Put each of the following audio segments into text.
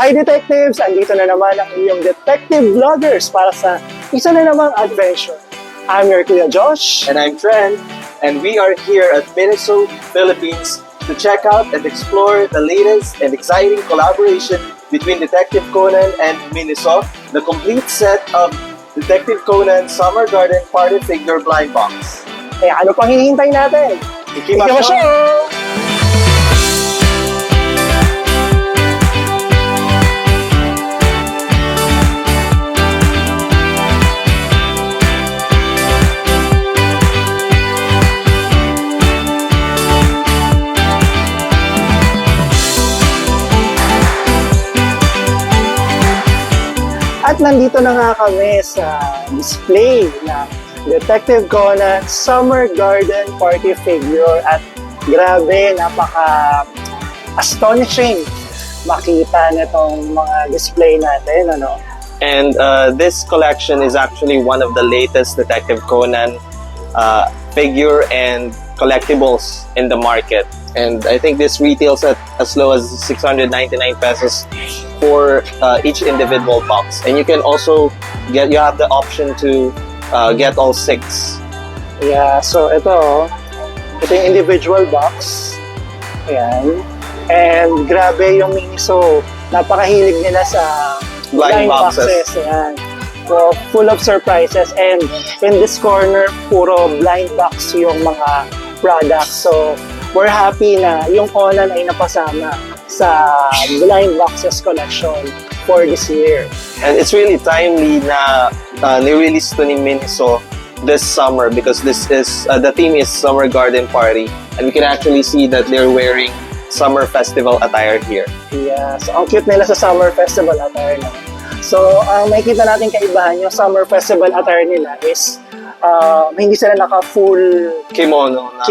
Hi Detectives! Andito na naman ang inyong detective vloggers para sa isa na namang adventure. I'm your Kuya Josh. And I'm Trent, and we are here at Miniso, Philippines to check out and explore the latest and exciting collaboration between Detective Conan and Miniso, the complete set of Detective Conan Summer Garden Party Figure Blind Box. Kaya ano pang hinihintay natin? Ikimasyo! At nandito na nga kami sa display ng Detective Conan Summer Garden Party Figure. At grabe, napaka-astonishing makita nitong mga display natin, ano? And this collection is actually one of the latest Detective Conan figure and collectibles in the market. And I think this retails at as low as 699 pesos for each individual box. And you can also you have the option to get all 6. Yeah, so ito yung individual box. Ayan. And grabe yung Miniso. Napakahilig nila sa Blind boxes. Ayan. So, full of surprises. And in this corner, puro blind box yung mga products. So, we're happy na yung Conan ay napasama sa blind boxes collection for this year. And it's really timely na ni-release to ni Miniso this summer because this is the theme is Summer Garden Party, and we can actually see that they're wearing summer festival attire here. Yeah, so ang cute nila sa summer festival attire na. So, ang makikita natin kaibahan yung summer festival attire nila is hindi sila naka-full Kimono na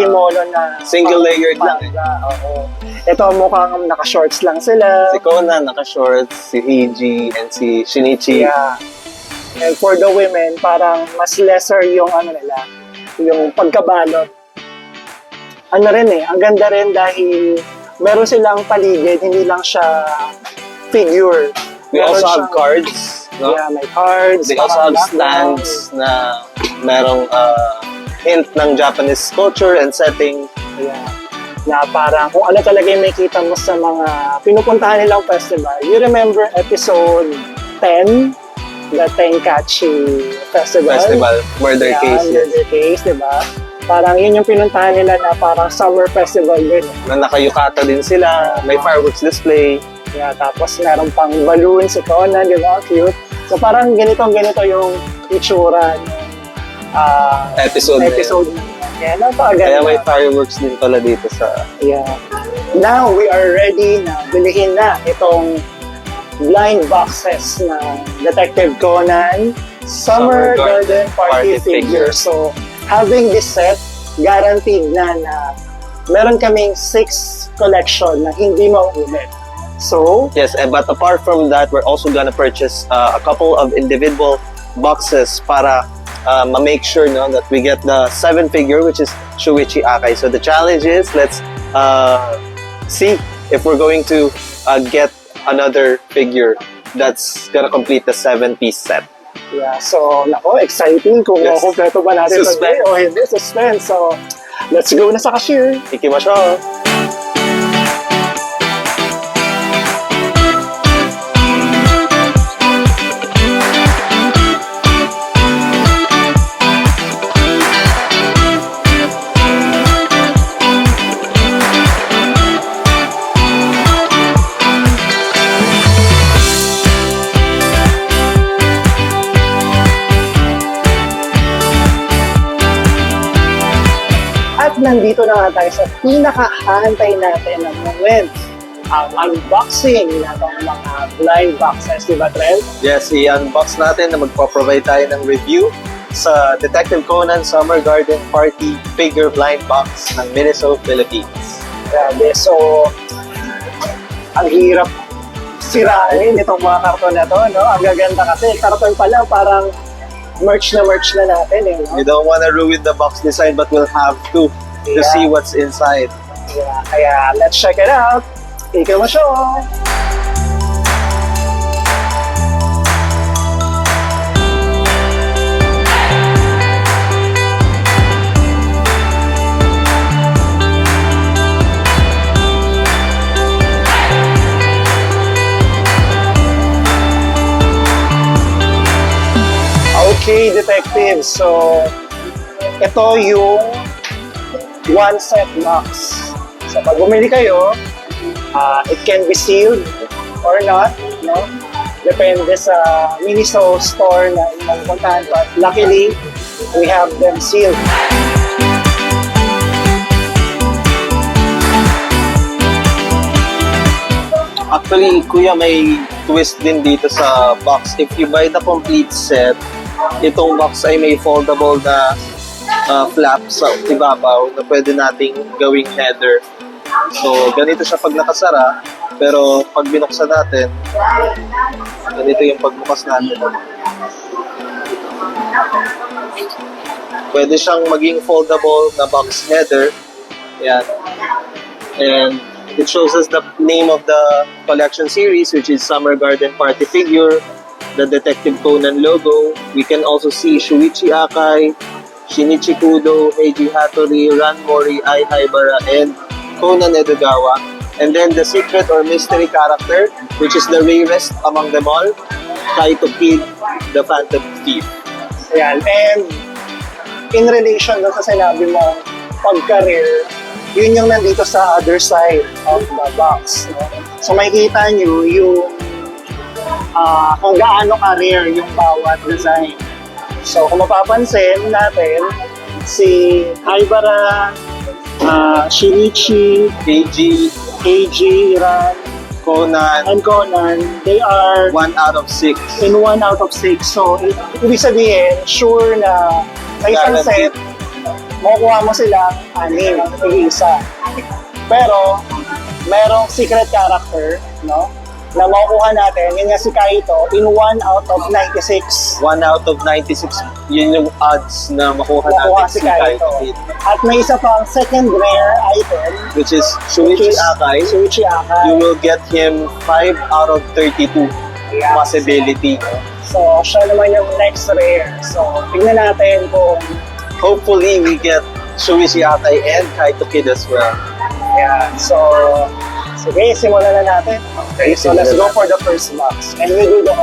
single layered lang eh. Oo. Ito mukhang naka-shorts lang sila. Si Conan naka-shorts, si Eiji, and si Shinichi. Yeah. And for the women, parang mas lesser yung nila, yung pagkabalot. Ano rin ang ganda rin dahil meron silang paligid, hindi lang siya figure. We Meron also have siyang- cards, no? Yeah, may cards. They also parang have stands na merong hint ng Japanese culture and setting. Yeah. Na parang kung ano talaga yung makita mo sa mga pinupuntahan nilang festival. You remember episode 10? The Tenkaichi Festival? Murder Yeah, case. Murder Case, di ba? Parang yun yung pinuntahan nila na parang summer festival din. Na nakayukata din sila, may fireworks display. Yeah, tapos meron pang balloon si Conan, di ba? Cute. So parang ganito yung itsura ng Episode. Kaya napakaganda. Kaya may fireworks din pala dito sa... Yeah. Now, we are ready na bilihin na itong blind boxes ng Detective Conan Summer Garden Party Figure. So, having this set, guaranteed na meron kaming 6 collection na hindi mauulit. So, Yes, but apart from that, we're also gonna purchase a couple of individual boxes para ma-make sure that we get the 7 figure, which is Shuichi Akai. So the challenge is, let's see if we're going to get another figure that's gonna complete the 7-piece set. yeah. So, nako, exciting kung Yes. kompleto ba natin Suspense. today o hindi. Suspense. So, let's go na sa cashier. Ikimasyo! At nandito na nga tayo sa pinakahahantay natin na moment. Ang unboxing ng mga blind boxes, di ba, Trent? Yes, i-unbox natin na magpo-provide tayo ng review sa Detective Conan Summer Garden Party Figure Blind Box ng Miniso, Philippines. Grabe. So, ang hirap sirain itong mga karton na to, no? Ang gaganda kasi. Karton pa lang, parang merch na natin, eh, no? We don't want to ruin the box design, but we'll have to Yeah. see what's inside. Kaya let's check it out. Ikimasyo! Okay, detective. So, ito yung one set box. So, pag bumili kayo, it can be sealed or not, no? Depende sa Miniso store na inyong puntahan. But luckily, we have them sealed. Actually, kuya, may twist din dito sa box. If you buy the complete set, itong box ay may foldable na flap sa ibabaw na pwede nating gawing header. So, ganito siya pag nakasara, pero pag binuksan natin, ganito yung pagbukas natin. Pwede siyang maging foldable na box header. Yan. And it shows us the name of the collection series, which is Summer Garden Party Figure, the Detective Conan logo. We can also see Shuichi Akai, Shinichi Kudo, Meiji Hattori, Ran Mori, Ai Haibara, and Conan Edogawa. And then the secret or mystery character, which is the rarest among them all, Kaito Kid, the Phantom Thief. Ayan. And in relation doon sa sinabi mo, pag-career, yun yung nandito sa other side of the box. No? So makikita nyo yung kung gaano ka-rare yung bawat design. So kung mapapansin natin, si Haibara, Shinichi, KG, Ran, Conan, and Conan, they are 1 out of 6. in 1 out of 6. So ibig sabihin, sure na sa isang set, makukuha mo silang 6, isa. Pero, merong secret character, no? Na makukuha natin, yun nga si Kaito, in 1 out of 96. 1 out of 96, yun yung odds na makuha Makuha natin si si Kaito. Kaito Kid, At may isa pang second rare item, which is which Shuichi is Akai. Shuichi Akai. You will get him 5 out of 32 Yeah. possibility. So, siya naman yung next rare. So, tignan natin kung Hopefully, we get Shuichi Akai and Kaito Kid as well. yeah. So, sige, simulan na natin. Okay, so let's go for the first box. And we do the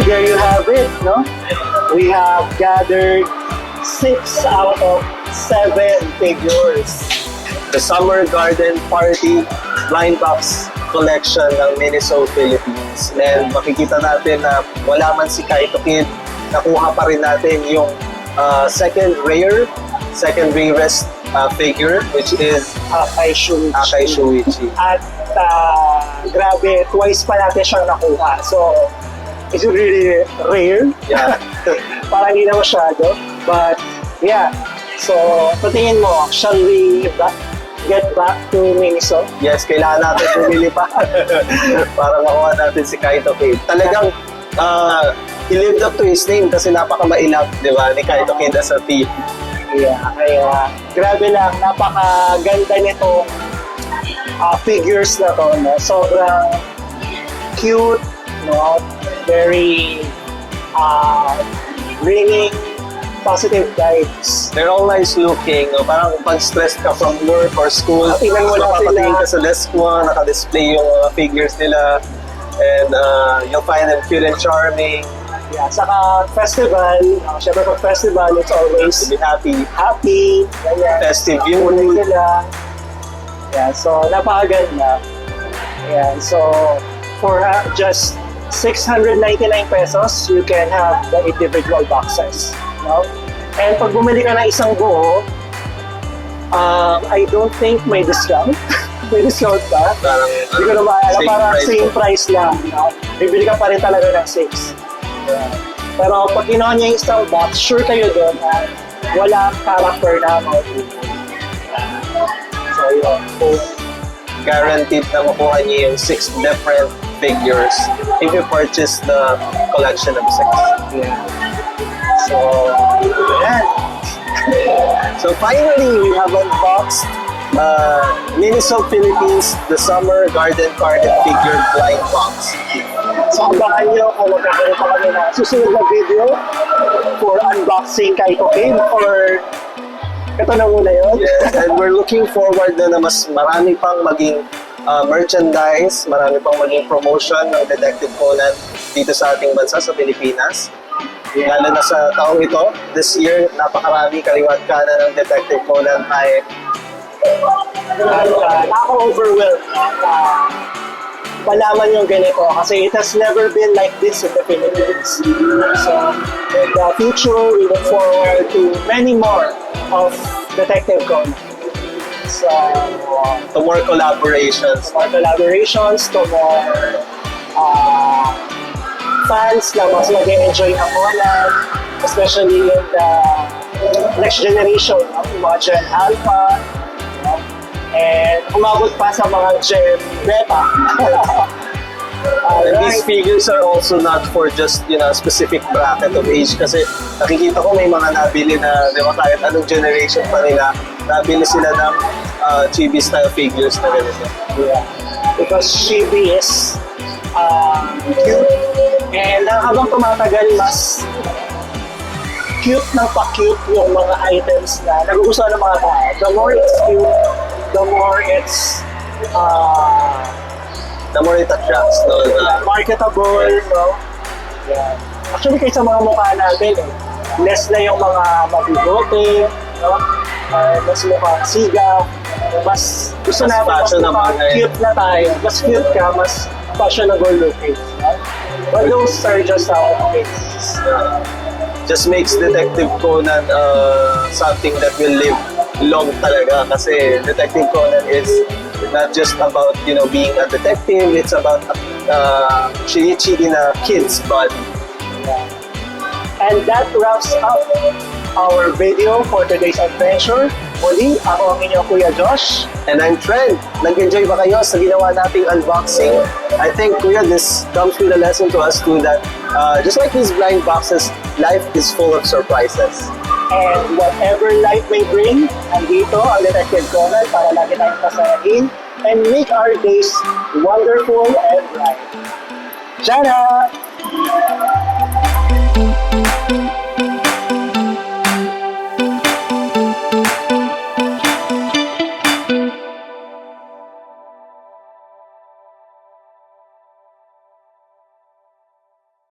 there you have it, no? We have gathered 6 out of 7 figures. The Summer Garden Party blind box collection ng Miniso Philippines. And makikita natin na wala man si Kaito Kid, nakuha pa rin natin yung second rarest figure, which is Akai Shuichi. Akai Shuichi. At grabe, twice pa natin siyang nakuha. So, it's really rare. Yeah. Parang hindi na masyado. But, yeah. So, patingin mo, shall we get back to Miniso? Yes, kailangan natin bumili pa para makuha natin si Kaito Kid. Talagang he lived up to his name kasi napaka-mailap, di ba, ni Kaito Kid as a thief. Yeah, kaya grabe lang, napakaganda nitong figures na to, no? Sobrang cute, no? Very bringing positive vibes. They're all nice looking. No? Parang pag stressed ka from work or school, Tingnan mo lang mapapatingin sila. ka sa desk mo, naka-display yung figures nila, and you'll find them cute and charming. Yeah, saka festival, syempre pag festival, it's always To be happy, ganyan. festive Kunin mood. sila. Yeah, so napakaganda. Yeah, so for just 699 pesos, you can have the individual boxes. No? And pag bumili ka ng isang buo, I don't think may discount. May discount ba? Parang Hindi ko na maalala. Parang same price lang. No? Bibili ka pa rin talaga ng 6. Yeah. Pero pag kinuha niya yung isang box, sure kayo doon na wala character na maulit. So yun. guaranteed na makuha niyo yung 6 different figures if you purchase the collection of 6. Yeah. So, yeah. So finally, we have unboxed Miniso Philippines, the Summer Garden Carded Figure Blind Box. So, abangan nyo kung magkakaroon pa kami na susunod na video for unboxing Kaito Kid or ito na muna yun. Yes, and we're looking forward na mas marami pang maging merchandise, marami pang maging promotion ng Detective Conan dito sa ating bansa, sa Pilipinas. Lalo na sa taong ito, this year, napakarami kaliwat kanan ng Detective Conan ay Nakaka-overwhelmed malaman yung ganito kasi it has never been like this in the Philippines. So, in the future, we look forward to many more of Detective Conan. So, to more collaborations. more collaborations, to more fans na mas mag-enjoy ng Conan, especially in the next generation, mga Gen Alpha, and umabot pa sa mga Gen Beta. And these figures are also not for just, you know, specific bracket of age kasi nakikita ko may mga nabili na, di ba, kahit anong generation pa nila, nabili sila ng chibi style figures na ganito. Yeah. Because Chibi is cute, and habang tumatagal, mas cute ng pa-cute yung mga items na nagugustuhan ng mga tao. The more it's cute, the more it's The more it attracts, no? marketable, no? Yeah. Actually, kahit sa mga mukha natin, less na yung mga mabigote, no? Mas mukhang siga, mas gusto Mas natin mas fashionable mukhang na yun. cute na tayo. Mas cute ka, mas fashionable looking. No? But those are just our tastes. Just makes Detective Conan something that will live long talaga kasi Detective Conan is not just about, you know, being a detective, it's about Shinichi in a kid's body. And that wraps up our video for today's adventure. Muli, ako ang inyong Kuya Josh. And I'm Trent. Nag-enjoy ba kayo sa ginawa nating unboxing? I think, Kuya, this comes with a lesson to us too that just like these blind boxes, life is full of surprises. And whatever life may bring, andito ang Detective Conan para lagi tayong pasayahin and make our days wonderful and bright. Jana!